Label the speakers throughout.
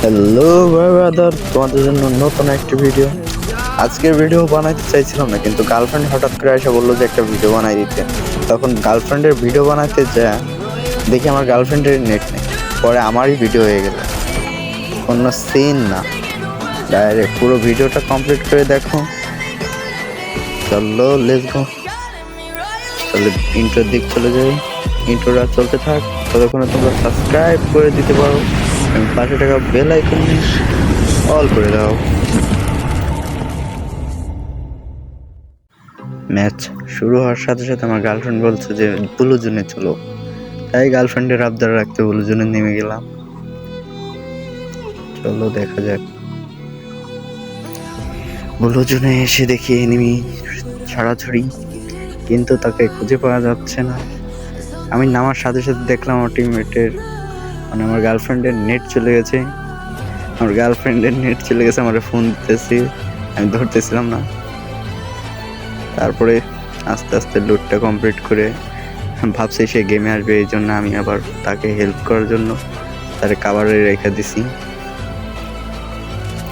Speaker 1: Hello brother, তোমাদের জন্য নতুন একটা ভিডিও। আজকের ভিডিও বানাইতে চাইছিলাম না, কিন্তু গার্লফ্রেন্ড হঠাৎ করে এসে বললো যে একটা ভিডিও বানাই দিতে। তখন গার্লফ্রেন্ডের ভিডিও বানাতে যা দেখি আমার গার্লফ্রেন্ডের নেট নেই। পরে আমারই ভিডিও হয়ে গেল, কোনো সিন না, ডাইরেক্ট পুরো ভিডিওটা কমপ্লিট করে দেখো। চলো লেটস গো। তাহলে ইন্ট্রোর দিক চলে যাই। ইন্ট্রোটা চলতে থাক, ততক্ষণে তোমরা সাবস্ক্রাইব করে দিতে পারো এবং পাশে টাকা বেল আইকন অল করে দাও। ম্যাচ শুরু হওয়ার সাথে সাথে আমার গার্লফ্রেন্ড বলছে যে ব্লু জোনে চলো, তাই গার্লফ্রেন্ডের আবদার রাখতে ব্লু জোনে নেমে গেলাম। চলো দেখা যাক। ব্লু জোনে এসে দেখি এনিমি ছড়াছড়ি, কিন্তু তাকে খুঁজে পাওয়া যাচ্ছে না। আমি নামার সাথে সাথে দেখলাম আমার টিমমেটের আমার গার্লফ্রেন্ডের নেট চলে গেছে। আমার ফোন দিতেছি, আমি ধরতেছিলাম না। তারপরে আস্তে আস্তে লুটটা কমপ্লিট করে ভাবছি সে গেমে আসবে, এই জন্য আমি আবার তাকে হেল্প করার জন্য তার কাভারে রেখে দিছি।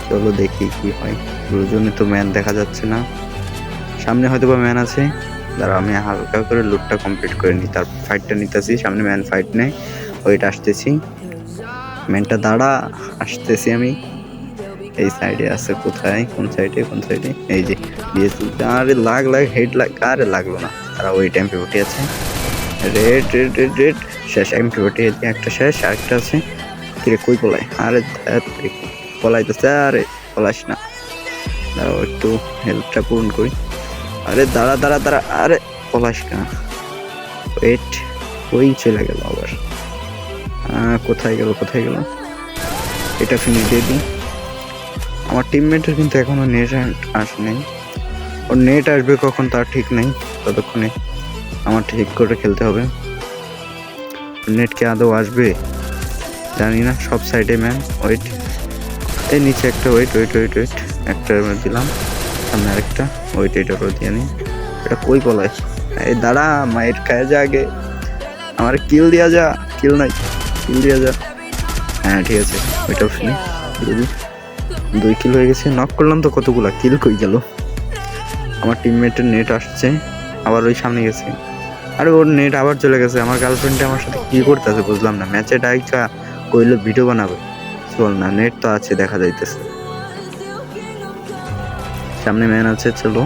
Speaker 1: চলো দেখি কি হয়। দুজনে তো ম্যান দেখা যাচ্ছে না, সামনে হয়তো বা ম্যান আছে। দাঁড়া, আমি হালকা করে লুটটা কমপ্লিট করে নিই, তার ফাইটটা নিতেছি। সামনে ম্যান ফাইট নেই, ওইটা আসতেছি। ম্যানটা দাঁড়া, আসতেছি আমি। এই সাইডে আছে, কোথায়, কোন সাইডে? এই যে দিয়েছি। আরে লাগ হেড লাগ, আরে লাগলো না। তারা ওই টাইম পিভটি আছে। রেড শেষ। এমপিভটি একটা শেষ, আরেকটা আছে। কিরে কই পলায়? আরে পলাইতেছে, আরে পলাইস না। দাঁড়াও একটু হেল্পটা পূরণ করি। আরে দাঁড়া, আরে পলাইস না। ওয়েট, ওই চলে গেল আবার। কোথায় গেল? এটা ফিনিশ দিয়ে দিই। আমার টিমমেটের কিন্তু এখনো নেট আসে নাই। ওর নেট আসবে কখন তার ঠিক নেই, ততক্ষণে আমার ঠিক করে খেলতে হবে। নেট কি আদৌ আসবে জানি না। সব সাইডে ম্যান। ওয়েট, এই নিচে একটা। ওয়েট একটা দিলাম, সামনে আরেকটা। ওয়েট, এটা করে দিয়ে নিই। এটা কই পলায়? এই দাঁড়া, মায়ের খায় যা আগে, আমার কিল দিয়া যা। কিল নাই, কিল দিয়া যা। হ্যাঁ ঠিক আছে, ওইটাও ফিনি দিয়ে দিই। 2 কিল হয়ে গেছে। নক করলাম তো, কতগুলা কিল কই গেল? আমার টিমমেটের নেট আসছে, আবার ওই সামনে গেছে। আরে ওর নেট আবার চলে গেছে। আমার গার্লফ্রেন্ড আমার সাথে কি করতেছে বুঝলাম না। ম্যাচে ডাইরেক্ট কইলো ভিডিও বানাবে, চল না, নেট তো আছে দেখা যাইতেছে। সামনে ম্যান আছে, চলো।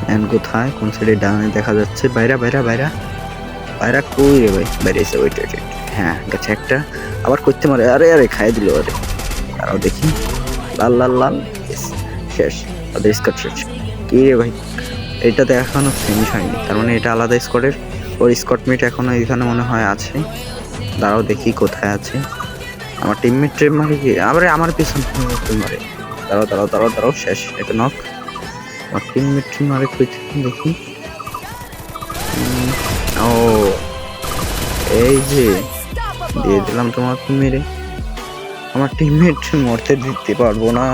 Speaker 1: ম্যান কোথায়? কোন সাইডে? ডাউনে দেখা যাচ্ছে। বাইরা কই রে ভাই? বাইরেছে। ওইট। হ্যাঁ গেছে একটা। আবার করতে মারে। আরে খাই দিল। আরে তারাও দেখি। লাল শেষ। ওদের স্কট শেষ। কি রে ভাই, এটাতে এখনো ফিনিশ হয়নি, তার মানে এটা আলাদা স্কটের। ওর স্কট মিট এখনো এখানে মনে হয় আছে। দাঁড়াও দেখি কোথায় আছে। আমার টিমমেট মারে কি? আবার আমার পিছন মারে। দাঁড়াও শেষ। এটা নক। আমার টিমমেট মারে কই দেখি। ও এই যে দিয়ে দিলাম তোমাকে মেরে। আমার টিমমেট মরতে দিতে পারবো না।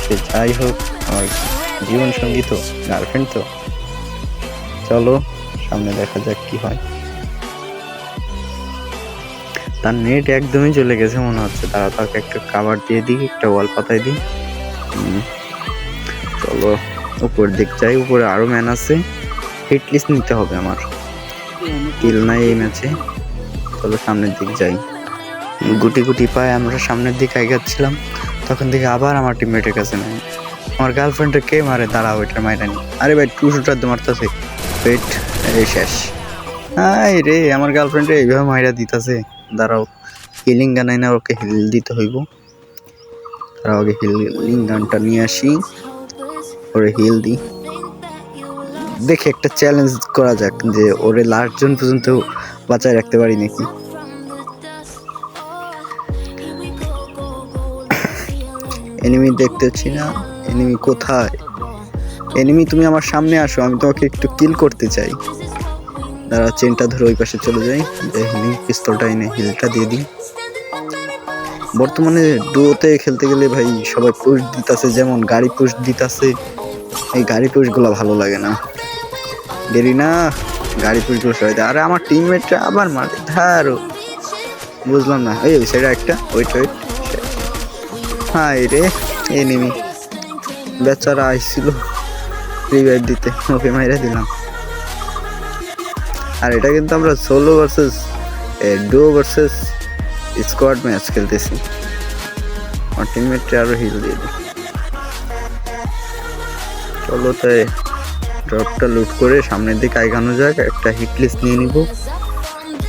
Speaker 1: সে যাই হোক, আমার জীবন সঙ্গী তো, গার্লফ্রেন্ড তো। চলো সামনে দেখা যাক কি হয়। তার নেট একদমই চলে গেছে মনে হচ্ছে। তারা তাকে একটা কাভার দিয়ে দিই, একটা ওয়াল পাতায় দিই। চলো উপর দিক যাই। উপরে আরো ম্যান আছে, হিট লিস্ট নিতে হবে আমার। কিল নাই এই ম্যাচে। চলো সামনের দিক যাই। গুটি পায়ে আমরা সামনের দিকে এগাচ্ছিলাম, তখন থেকে আবার আমার টিমমেটের কাছে নাই। আমার গার্লফ্রেন্ডের কে মারে? দাঁড়াও, ওইটার মাইরা নি। আরে ভাই, 2 শুটার তো মারতেছে। ওয়েট, এই শেষ। আই রে, আমার গার্লফ্রেন্ডে এইভাবে মাইরা দিতেছে। দাঁড়াও, হিলিং গান না, ওকে হিল দিতে হইব। তারাও আগে হিলিং গানটা নিয়ে আসি, ওরে হিল দিই। দেখে একটা চ্যালেঞ্জ করা যাক যে ওরে লাস্ট জন পর্যন্ত বাঁচায় রাখতে পারি নাকি। এনিমি দেখতেছি না। এনিমি কোথায়? এনিমি তুমি আমার সামনে আসো, আমি তোমাকে একটু কিল করতে চাই। দাঁড়া, চেনটা ধরে ওই পাশে চলে যাই। হিলিং পিস্তলটা এনে হিলটা দিয়ে দিই। বর্তমানে ডুয়োতে খেলতে গেলে ভাই সবাই পুশ দিতেছে, যেমন গাড়ি পুশ দিতেছে। এই গাড়ি পুশ গুলা ভালো লাগে না। দেরি না, গাড়ি পুশ গুলো সবাই। আরে আমার টিমমেটরা আবার মারে। ধারো বুঝলাম না। এই ওই সাইডে একটা, ওয়েট ওয়েট। হ্যাঁ রে এনিমি বেচারা আইছিল রিভাইভ দিতে, ওকে মাইরা দিলাম। আর এটা কিন্তু আমরা solo versus duo versus squad match খেলতেছি। আমার টিমমেটকে আরো হিল দিয়ে দিই। চলো তাই ড্রপটা লুট করে সামনের দিকে আগানো যাক। একটা হিট লিস্ট নিয়ে নিব।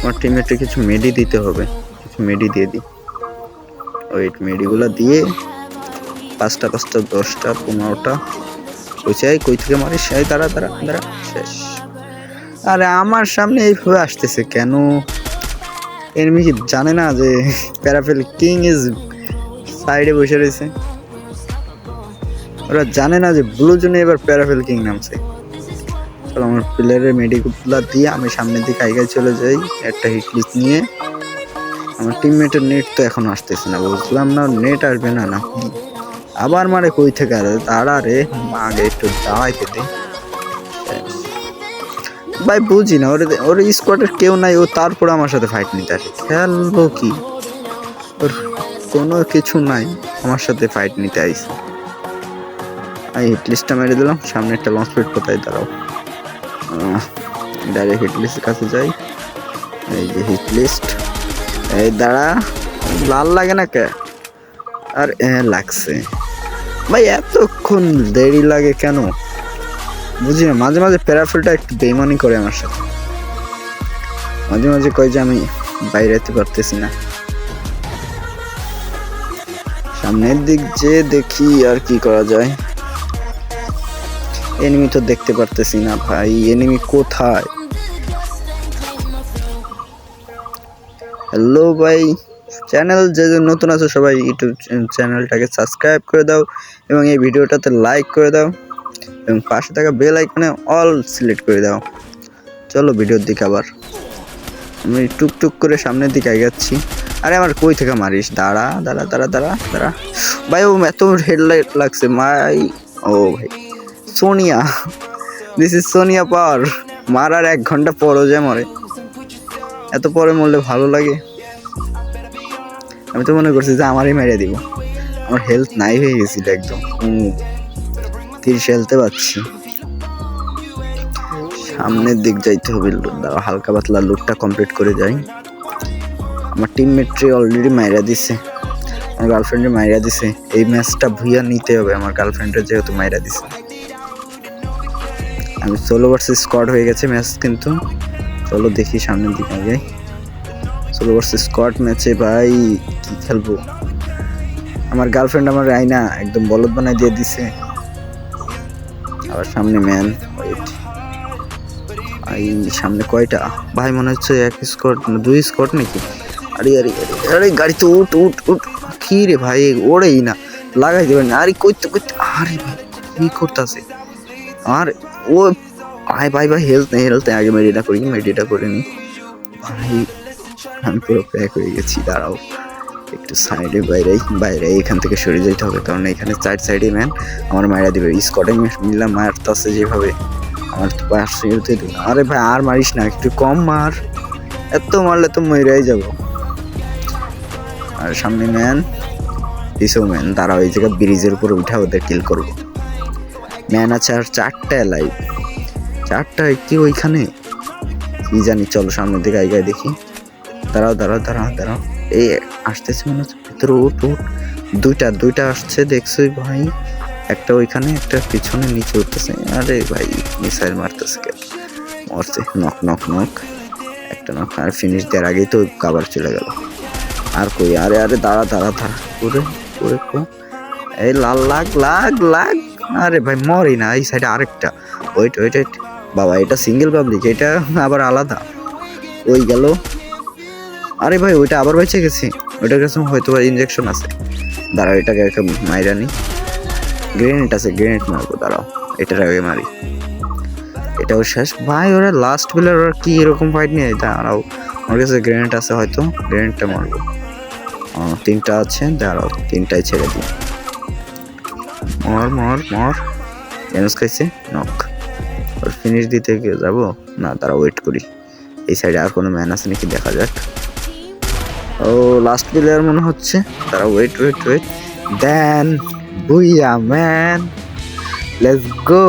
Speaker 1: আমার টিমমেটে কিছু মেডি দিতে হবে, কিছু মেডি দিয়ে দিই। ওয়েট মেডিগুলো দিয়ে 5টা 5টা 10টা 15টা ওই কই থেকে মারিস? এই দাঁড়া দাঁড়া দাঁড়া, শেষ। আরে আমার সামনে এইভাবে আসতেছে কেন? এনিমি কি জানে না যে প্যারাফেল কিং ইজ সাইডে বসে রয়েছে? ওরা জানে না যে ব্লু জোনে এবার প্যারাফেল কিং নামছে। চলো আমার প্লেয়ারের মেডিগুলা দিয়ে আমি সামনের দিকে আগায় চলে যাই একটা হিট লিস্ট নিয়ে। আমার টিমমেটের নেট তো এখন আসতেছে না, বুঝলাম না নেট আসবে না না আবার মারে কই থেকে? আর দাঁড়া রে, আগে একটু দাঁড়াইতে দে ভাই। বুঝি না ওর স্কোয়াডের কেউ নাই, ও তারপরে আমার সাথে ফাইট নিতে আসে। খেলবো কি? ওর কোনো কিছু নাই, আমার সাথে ফাইট নিতে আইছে। আমি হিট লিস্টটা মেরে দিলাম। সামনে একটা লঞ্চ প্যাড, কোথায়? দাঁড়াও, ডাইরেক্ট হিট লিস্টের কাছে যাই। এই যে হিট লিস্ট, এই দাঁড়া, লাল লাগে না কে? আর লাগছে ভাই, এতক্ষণ দেরি লাগে কেন বুঝি না। মাঝে মাঝে প্যারাফেলটা একটু বেইমানি করে আমার সাথে, মাঝে মাঝে কয় যে আমি বাইরে যেতে পারতেছি না। সামনের দিক যে দেখি আর কি করা যায়। এনিমি তো দেখতে পারতেছি না ভাই, এনিমি কোথায়? হ্যালো ভাই, চ্যানেল যে নতুন আছে সবাই ইউটিউব চ্যানেলটাকে সাবস্ক্রাইব করে দাও এবং এই ভিডিওটাতে লাইক করে দাও এবং পাশে থাকা বেল আইকনে অল সিলেক্ট করে দাও। চলো ভিডিওর দিকে আবার আমি টুকটুক করে সামনের দিকে এগাচ্ছি। আরে আমার কই থেকে মারিস? দাঁড়া দাঁড়া দাঁড়া দাঁড়া দাঁড়া ভাই, ও এত হেডলাইট লাগছে ভাই। ও ভাই সোনিয়া, দিস ইজ সোনিয়া পাওয়ার। মারার 1 ঘন্টা পরও যে মরে, এত পরে মরলে ভালো লাগে? আমি তো মনে করছি যে আমারই মেরে দিব। আমার হেলথ নাই হয়ে গেছিল একদম, 30 হেলতে পারছি। সামনের দিক যাইতে হবে। দাঁড়া হালকা পাতলা লুটটা কমপ্লিট করে যাই। আমার টিমমেটরে অলরেডি মাইরা দিছে, আমার গার্লফ্রেন্ডে মাইরা দিছে। এই ম্যাচটা ভুইয়া নিতে হবে আমার গার্লফ্রেন্ডের, যেহেতু মাইরা দিছে। আমি সোলো ভার্সেস স্কোয়াড হয়ে গেছে ম্যাচ কিন্তু। চলো দেখি সামনের দিকে আগে। সোলো ভার্সেস স্কোয়াড ম্যাচে ভাই কি খেলবো? আমার গার্লফ্রেন্ড আমার আইনা একদম বলদ বানাই দিয়ে দিছে। আবার সামনে ম্যান, ওয়েট এই সামনে কয়টা ভাই? মনে হচ্ছে 1 স্কোয়াড না 2 স্কোয়াড নাকি? আরে আরে আরে গাড়িতে উঠ উঠ উঠ। কি রে ভাই, ওড়েই না, লাগাই দেবেন। আরে কইতে কইতে, আরে ভাই কি করতেছে? আর ও ভাই ভাই ভাই হেলথ নেই, হেলথ আগে মেডিটা করি, মেডিটা করে নি ভাই। আমি পুরো প্যাক হয়ে গেছি। দাঁড়াও একটু সাইডে বাইরে বাইরে এখান থেকে সরে যেতে হবে, কারণ এখানে চার সাইডে ম্যান আমার মায়েরা দিবে। স্কোয়াডে মিললাম মারতেছে যেভাবে, আমার তো পাশে। আরে ভাই আর মারিস না, একটু কম মার, এত মারলে তো মরেই যাব। আর সামনে ম্যান, পিছু ম্যান। দাঁড়াও এই জায়গায় ব্রিজের উপরে উঠা ওদের কিল করবো। ম্যান আছে আর 4টা লাইভ, 4টা কি ওইখানে কি জানি। চলো সামনের দিকে আইগায় দেখি। দাঁড়াও দাঁড়াও দাঁড়াও দাঁড়াও, এই আসতেছে মনে হচ্ছে ভিতরে। উঠ উঠ, দুইটা আসছে দেখছোই ভাই। একটা ওইখানে, একটা পিছনে নিচে উঠতেছে। আরে ভাই মিসাইল মারতেছে কে? মরছে, নক নক নক, একটা নক। আর ফিনিশ দেওয়ার আগেই তো কাবার চলে গেল। আর কই? আরে আরে দাঁড়া দাঁড়া দাঁড়া, করে করে এই লাল লাগ লাগ লাগ। আরে ভাই মরি না, এই সাইডে আরেকটা। ওয়েট ওয়েট ওয়েট বাবা, এটা সিঙ্গেল পাবলিক, এটা আবার আলাদা। ওই গেল। আরে ভাই ওইটা আবার বেঁচে গেছি, ওইটার কাছে হয়তো ইনজেকশন আছে। দাঁড়াও এটাকে একটা মাইরা নি। গ্রেনেড আছে, গ্রেনেড মারবো। দাঁড়াও এটার আগে মারি, এটাও শেষ ভাই। ওরা লাস্ট প্লেয়ার, ওরা কি এরকম ফাইট নিয়ে? দাঁড়াও আমার কাছে গ্রেনেড আছে, হয়তো গ্রেনেডটা মারবো। 3টা আছে, দাঁড়াও 3টাই ছেড়ে দিই। মর মর মর, ড্যামেজ খাইছে, নক। ওর ফিনিশ দিতে যাবো না, দাঁড়াও ওয়েট করি। এই সাইডে আর কোনো ম্যান আছে নাকি দেখা যাক। ও লাস্ট প্লেয়ার মনে হচ্ছে, তারা wait wait wait, then booyah man, let's go.